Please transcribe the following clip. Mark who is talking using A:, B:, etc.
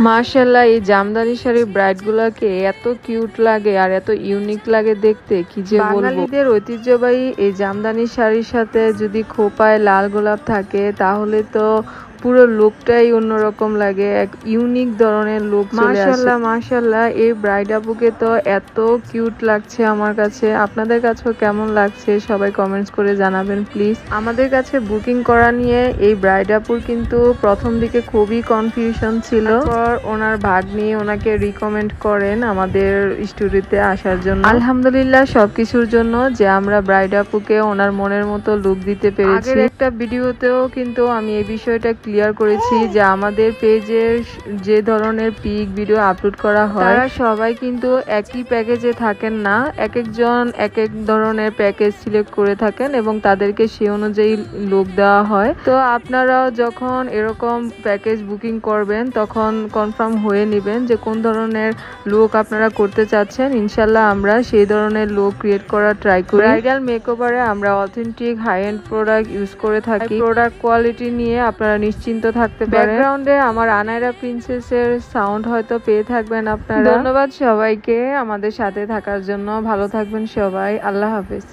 A: মাশাআল্লাহ, এই জামদানি শাড়ির ব্রাইড গুলাকে এত কিউট লাগে আর এত ইউনিক লাগে দেখতে, কি যে বলবো। বাঙালিদের ঐতিহ্যবাহী এই জামদানি শাড়ির সাথে যদি খোপায় লাল গোলাপ থাকে তাহলে তো পুরো লুকটাই অন্যরকম লাগে, এক ইউনিক ধরনের লুক চলে আসে। মাশাআল্লাহ মাশাআল্লাহ, এই ব্রাইড আপুকে তো এত কিউট লাগছে আমার কাছে। আপনাদের কাছেও কেমন লাগছে সবাই কমেন্টস করে জানাবেন প্লিজ। আমাদের কাছে বুকিং করা নিয়ে এই ব্রাইড আপুর কিন্তু প্রথম দিকে খুবই কনফিউশন ছিল। তারপর ওনার ভাগ্নি ওনাকে রিকমেন্ড করেন আমাদের স্টুডিওতে আসার জন্য। আলহামদুলিল্লাহ সবকিছুর জন্য যে আমরা ব্রাইড আপুকে ওনার মনের মতো লুক দিতে পেরেছি। আগের একটা ভিডিওতেও কিন্তু আমি এই বিষয়টা ক্লিয়ার করেছি যে আমাদের পেজের যে ধরনের পিক ভিডিও আপলোড করা হয় তারা সবাই কিন্তু একই প্যাকেজে থাকেন না, এক একজন এক এক ধরনের প্যাকেজ সিলেক্ট করে থাকেন এবং তাদেরকে সেই অনুযায়ী লুক দেওয়া হয়। তো আপনারাও যখন এরকম প্যাকেজ বুকিং করবেন তখন কনফার্ম হয়ে নেবেন যে কোন ধরনের লুক আপনারা করতে চাচ্ছেন। ইনশাল্লাহ আমরা সেই ধরনের লুক ক্রিয়েট করার ট্রাই করি। ব্রাইডাল মেকওভারে আমরা authentic high end product use করে থাকি। প্রোডাক্ট কোয়ালিটি নিয়ে আপনারা নিশ্চিন্ত থাকতে পারেন। ব্যাকগ্রাউন্ডে আমার আনায়রা প্রিন্সেসের সাউন্ড হয়তো পেয়ে থাকবেন আপনারা। ধন্যবাদ সবাইকে আমাদের সাথে থাকার জন্য। ভালো থাকবেন সবাই। আল্লাহ হাফেজ।